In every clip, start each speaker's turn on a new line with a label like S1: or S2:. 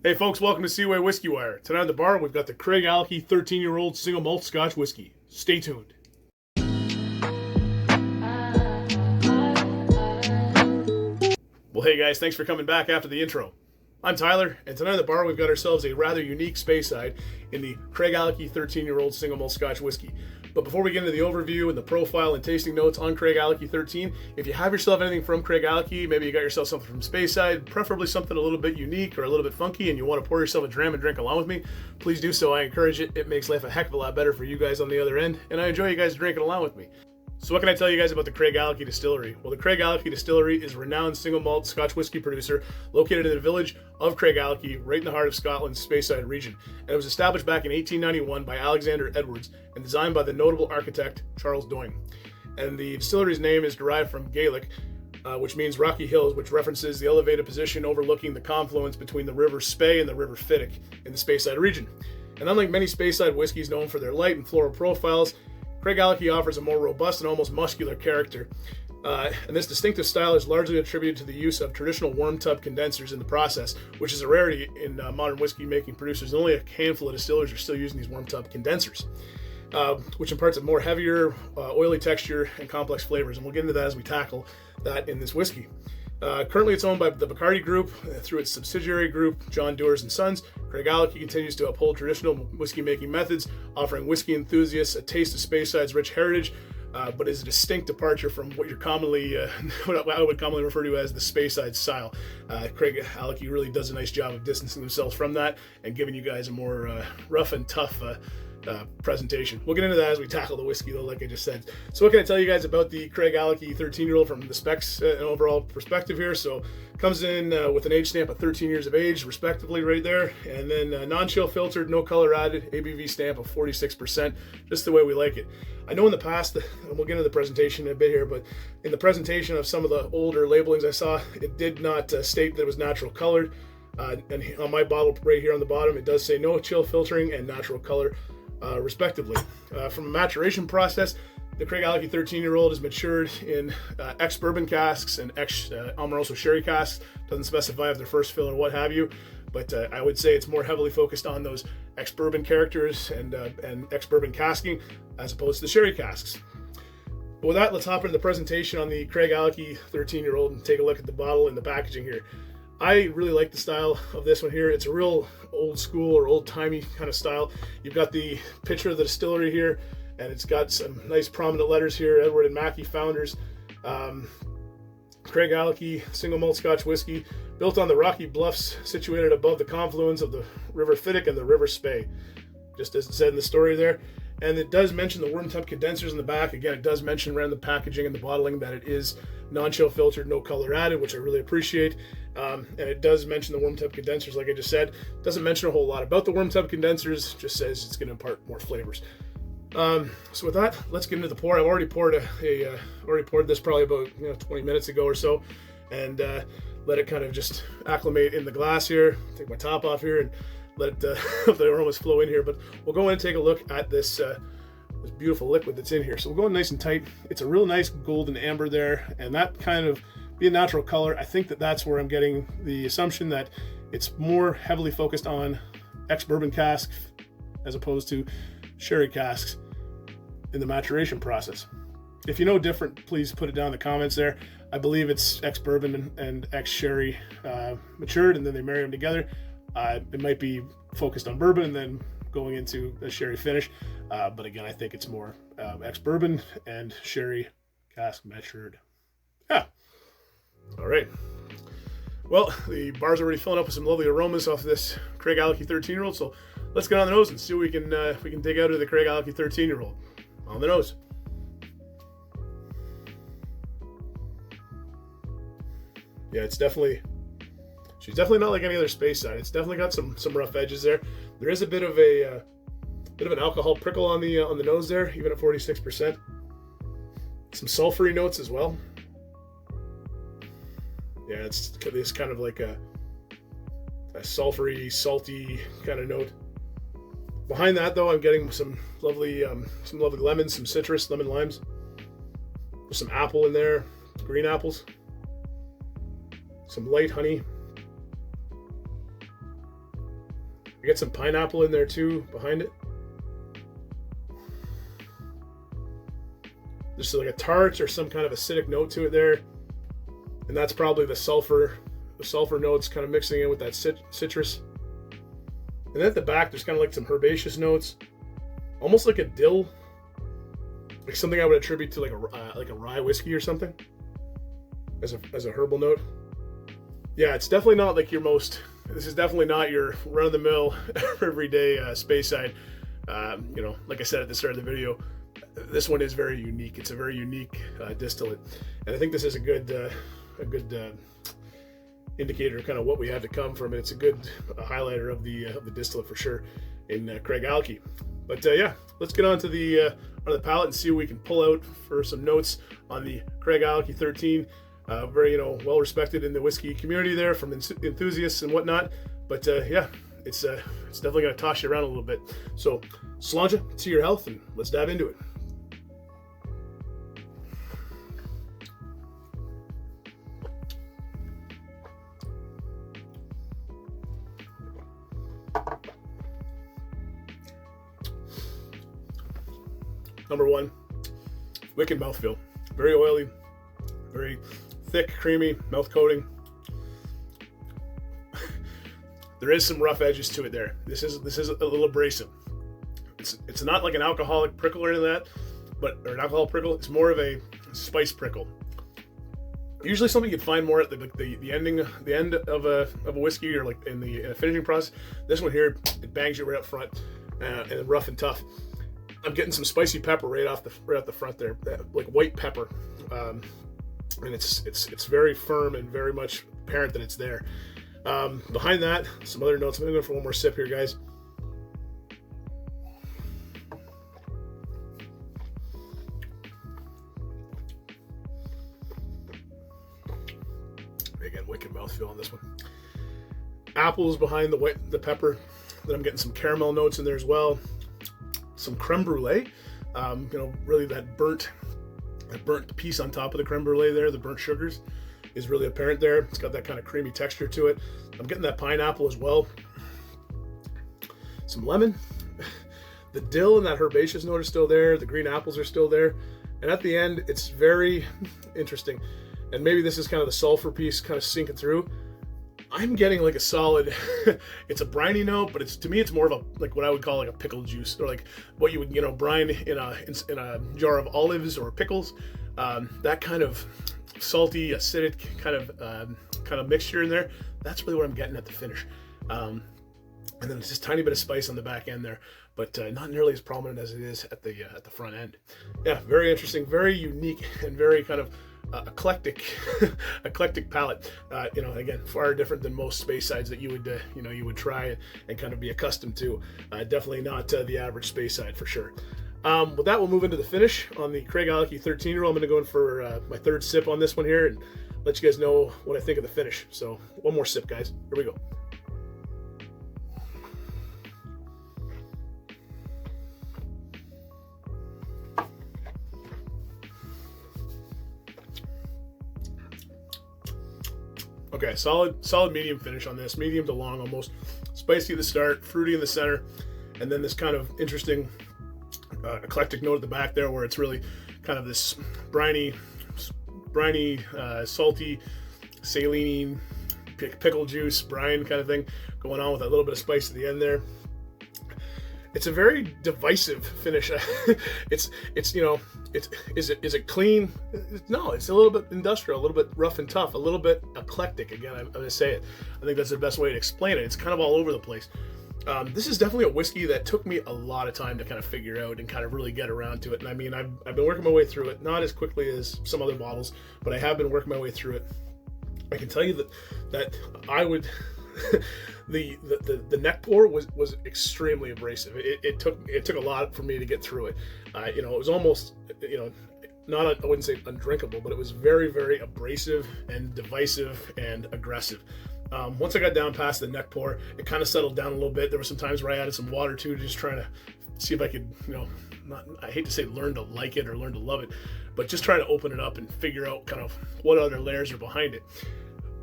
S1: Hey folks, welcome to Seawaywhiskywire. Tonight on the bar, we've got the Craigellachie 13-year-old single malt Scotch whiskey. Stay tuned. Well, hey guys, thanks for coming back after the intro. I'm Tyler, and tonight on the bar, we've got ourselves a rather unique Speyside in the Craigellachie 13-year-old single malt Scotch whiskey. But before we get into the overview and the profile and tasting notes on Craigellachie 13, if you have yourself anything from Craigellachie, maybe you got yourself something from Speyside, preferably something a little bit unique or a little bit funky, and you want to pour yourself a dram and drink along with me, please do so. I encourage it. It makes life a heck of a lot better for you guys on the other end, and I enjoy you guys drinking along with me. So what can I tell you guys about the Craigellachie Distillery? Well, the Craigellachie Distillery is a renowned single malt Scotch whiskey producer located in the village of Craigellachie, right in the heart of Scotland's Speyside region. And it was established back in 1891 by Alexander Edwards and designed by the notable architect Charles Doing. And the distillery's name is derived from Gaelic, which means rocky hills, which references the elevated position overlooking the confluence between the River Spey and the River Fiddick in the Speyside region. And unlike many Speyside whiskeys known for their light and floral profiles, Craigellachie offers a more robust and almost muscular character, and this distinctive style is largely attributed to the use of traditional worm tub condensers in the process, which is a rarity in modern whiskey making producers. Only a handful of distillers are still using these worm tub condensers, which imparts a more heavier, oily texture and complex flavors, and we'll get into that as we tackle that in this whiskey. Currently, it's owned by the Bacardi Group through its subsidiary group, John Doers and Sons. Craigellachie continues to uphold traditional whiskey-making methods, offering whiskey enthusiasts a taste of Speyside's rich heritage, but is a distinct departure from what you're commonly, what I would commonly refer to as the Speyside style. Craigellachie really does a nice job of distancing themselves from that and giving you guys a more rough and tough presentation. We'll get into that as we tackle the whiskey, though, like I just said. So what can I tell you guys about the Craigellachie 13-year-old from the specs and overall perspective here? So comes in with an age stamp of 13 years of age, respectively, right there, and then non-chill filtered, no color added, ABV stamp of 46%, just the way we like it. I know in the past, and we'll get into the presentation in a bit here, but in the presentation of some of the older labelings I saw, it did not state that it was natural colored. And on my bottle right here on the bottom, it does say no chill filtering and natural color, respectively. From a maturation process, the Craigellachie 13-year-old is matured in ex-bourbon casks and ex-Amoroso sherry casks. Doesn't specify if they're first fill or what have you, but I would say it's more heavily focused on those ex-bourbon characters and ex-bourbon casking as opposed to the sherry casks. But with that, let's hop into the presentation on the Craigellachie 13-year-old and take a look at the bottle and the packaging here. I really like the style of this one here. It's a real old school or old timey kind of style. You've got the picture of the distillery here, and it's got some nice prominent letters here. Edward and Mackey founders. Craigellachie single malt Scotch whiskey, built on the rocky bluffs situated above the confluence of the River Fiddick and the River Spey, just as it said in the story there. And it does mention the worm tub condensers in the back. Again, it does mention around the packaging and the bottling that it is non-chill filtered, no color added, which I really appreciate. And it does mention the worm tub condensers, like I just said. It doesn't mention a whole lot about the worm tub condensers, just says it's going to impart more flavors. So with that, let's get into the pour. I've already poured this probably about 20 minutes ago or so, and let it kind of just acclimate in the glass here. Take my top off here and let the aromas flow in here. But we'll go in and take a look at this this beautiful liquid that's in here. So we'll go in nice and tight. It's a real nice golden amber there, and that kind of be a natural color. I think that that's where I'm getting the assumption that it's more heavily focused on ex-bourbon casks as opposed to sherry casks in the maturation process. If you know different, please put it down in the comments there. I believe it's ex-bourbon and ex-sherry matured, and then they marry them together. It might be focused on bourbon and then going into a sherry finish. But again, I think it's more ex-bourbon and sherry cask matured. Yeah. All right. Well, the bar's already filling up with some lovely aromas off this Craigellachie 13-year-old. So let's get on the nose and see what we can dig out of the Craigellachie 13-year-old. On the nose. Yeah, she's definitely not like any other Speyside. It's definitely got some rough edges there. There is a bit of an alcohol prickle on the nose there, even at 46%. Some sulfury notes as well. Yeah, it's kind of like a sulfury, salty kind of note. Behind that, though, I'm getting some lovely lemons, some citrus, lemon limes. There's some apple in there, green apples. Some light honey. I get some pineapple in there too behind it. There's like a tart or some kind of acidic note to it there, and that's probably the sulfur notes kind of mixing in with that citrus. And then at the back, there's kind of like some herbaceous notes, almost like a dill, like something I would attribute to like a rye whiskey or something, as a herbal note. Yeah, it's definitely not like your most. This is definitely not your run-of-the-mill, everyday Speyside. You know, like I said at the start of the video, this one is very unique. It's a very unique distillate, and I think this is a good indicator of kind of what we have to come from. And it's a good highlighter of the distillate for sure in Craigellachie. But yeah, let's get on to the palate and see what we can pull out for some notes on the Craigellachie 13. Very, well respected in the whiskey community there from enthusiasts and whatnot. But yeah, it's definitely going to toss you around a little bit. So, Sláinte to your health, and let's dive into it. Number one, wicked mouthfeel. Very oily, very thick, creamy mouth coating. There is some rough edges to it there. This is a little abrasive. It's not like an alcoholic prickle or anything like that, or an alcohol prickle. It's more of a spice prickle. Usually something you'd find more at the end of a whiskey, or like in a finishing process. This one here, it bangs you right up front, and rough and tough. I'm getting some spicy pepper right off the front there, like white pepper, and it's very firm and very much apparent that it's there. Behind that, some other notes. I'm gonna go for one more sip here, guys. Again, wicked mouthfeel on this one. Apples behind the pepper. Then I'm getting some caramel notes in there as well. Some creme brulee, really that burnt piece on top of the creme brulee there, the burnt sugars is really apparent there. It's got that kind of creamy texture to it. I'm getting that pineapple as well. Some lemon. The dill and that herbaceous note are still there. The green apples are still there. And at the end, it's very interesting. And maybe this is kind of the sulfur piece kind of sinking through. I'm getting like a solid, it's a briny note, but to me it's more of like what I would call like a pickle juice, or like what you would brine in a jar of olives or pickles. That kind of salty, acidic kind of mixture in there. That's really what I'm getting at the finish. And then it's just a tiny bit of spice on the back end there, but not nearly as prominent as it is at the front end. Yeah, very interesting, very unique, and very kind of eclectic palate. Again, far different than most Speysides that you would try and kind of be accustomed to. Definitely not the average Speyside for sure. With that, we'll move into the finish on the Craigellachie 13-year-old. I'm going to go in for my third sip on this one here and let you guys know what I think of the finish. So one more sip, guys. Here we go. Okay, solid medium finish on this. Medium to long almost. Spicy at the start, fruity in the center, and then this kind of interesting eclectic note at the back there where it's really kind of this briny, salty, saline, pickle juice, brine kind of thing going on with a little bit of spice at the end there. It's a very divisive finish. Is it clean? No, it's a little bit industrial, a little bit rough and tough, a little bit eclectic. Again, I'm going to say it. I think that's the best way to explain it. It's kind of all over the place. This is definitely a whiskey that took me a lot of time to kind of figure out and kind of really get around to it. And I mean, I've been working my way through it, not as quickly as some other bottles, but I have been working my way through it. I can tell you that I would. The neck pour was extremely abrasive. It took a lot for me to get through it. It was almost I wouldn't say undrinkable, but it was very, very abrasive and divisive and aggressive. Once I got down past the neck pour, it kind of settled down a little bit. There were some times where I added some water too, just trying to see if I could, I hate to say learn to like it or learn to love it, but just trying to open it up and figure out kind of what other layers are behind it.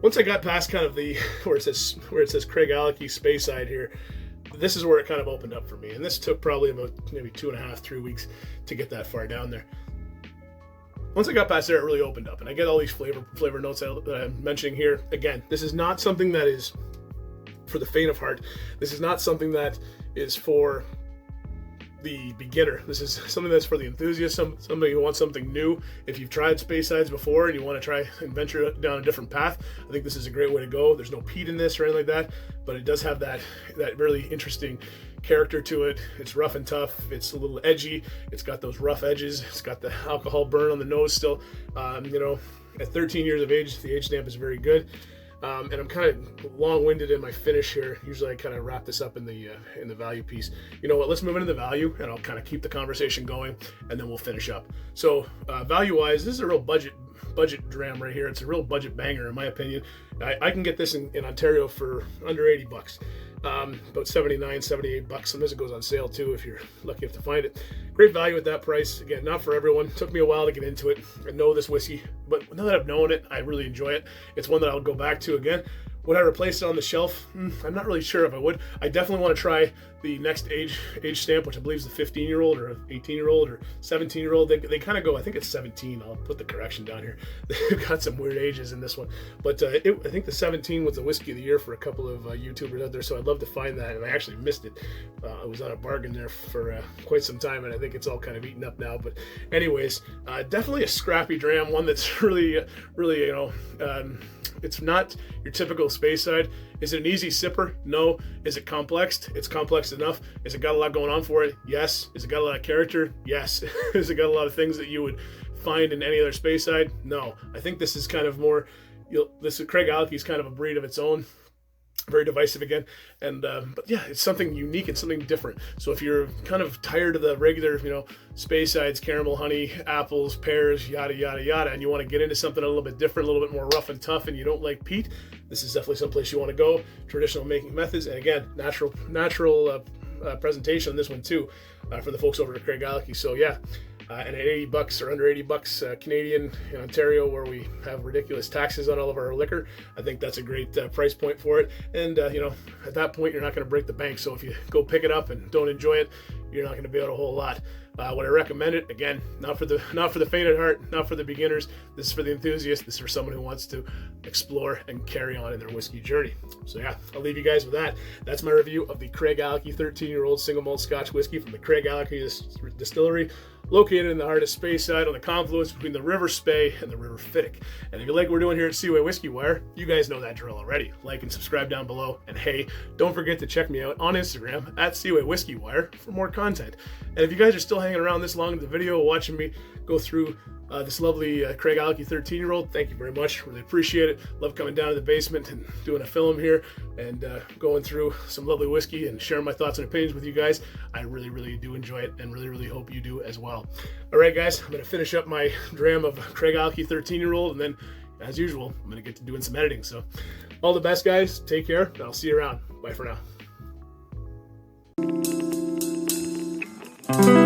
S1: Once I got past kind of where it says Craigellachie Speyside here, this is where it kind of opened up for me. And this took probably about maybe 2.5, 3 weeks to get that far down there. Once I got past there, it really opened up, and I get all these flavor notes that I'm mentioning here. Again, this is not something that is for the faint of heart. This is not something that is for the beginner. This is something that's for the enthusiast, somebody who wants something new. If you've tried Speysides before and you want to try and venture down a different path, I think this is a great way to go. There's no peat in this or anything like that, but it does have that really interesting character to it. It's rough and tough. It's a little edgy. It's got those rough edges. It's got the alcohol burn on the nose still. At 13 years of age, the age stamp is very good. And I'm kind of long-winded in my finish here. Usually I kind of wrap this up in the value piece. You know what, let's move into the value, and I'll kind of keep the conversation going, and then we'll finish up. So value-wise, this is a real budget dram right here. It's a real budget banger in my opinion. I can get this in Ontario for under $80. About 79, 78 bucks. Sometimes it goes on sale too if you're lucky enough to find it. Great value at that price. Again, not for everyone. Took me a while to get into it and know this whiskey, but now that I've known it, I really enjoy it. It's one that I'll go back to again. Would I replace it on the shelf? I'm not really sure if I would. I definitely want to try the next age stamp, which I believe is the 15-year-old or 18-year-old or 17-year-old. They kind of go, I think it's 17. I'll put the correction down here. They've got some weird ages in this one. But I think the 17 was the whiskey of the year for a couple of YouTubers out there, so I'd love to find that, and I actually missed it. I was on a bargain there for quite some time, and I think it's all kind of eaten up now. But anyways, definitely a scrappy dram, one that's really, it's not your typical Speyside. Is it an easy sipper? No. Is it complex? It's complex enough. Is it got a lot going on for it? Yes. Is it got a lot of character? Yes. Has it got a lot of things that you would find in any other Speyside? No. I think this is kind of more, this Craigellachie is kind of a breed of its own. Very divisive again, and but yeah, it's something unique and something different. So if you're kind of tired of the regular, Speysides, caramel, honey, apples, pears, yada yada yada, and you want to get into something a little bit different, a little bit more rough and tough, and you don't like peat, this is definitely someplace you want to go. Traditional making methods, and again, natural presentation on this one too, for the folks over at Craigellachie. So yeah. And at $80 or under $80 Canadian in Ontario, where we have ridiculous taxes on all of our liquor, I think that's a great price point for it. And at that point, you're not going to break the bank. So if you go pick it up and don't enjoy it, you're not going to be able to a whole lot. Would I recommend it? Again, not for the faint of heart, not for the beginners. This is for the enthusiast. This is for someone who wants to explore and carry on in their whiskey journey. So yeah, I'll leave you guys with that. That's my review of the Craigellachie 13-year-old single malt Scotch whiskey from the Craigellachie distillery, located in the heart of Speyside on the confluence between the River Spey and the River Fittick. And if you like what we're doing here at Seaway Whiskey Wire, you guys know that drill already. Like and subscribe down below. And hey, don't forget to check me out on Instagram at Seaway Whiskey Wire for more content. And if you guys are still hanging around this long in the video watching me go through this lovely Craigellachie 13-year-old, thank you very much. Really appreciate it. Love coming down to the basement and doing a film here and going through some lovely whiskey and sharing my thoughts and opinions with you guys. I really, really do enjoy it and really, really hope you do as well. All right, guys, I'm going to finish up my dram of Craigellachie 13-year-old, and then, as usual, I'm going to get to doing some editing. So all the best, guys. Take care, and I'll see you around. Bye for now.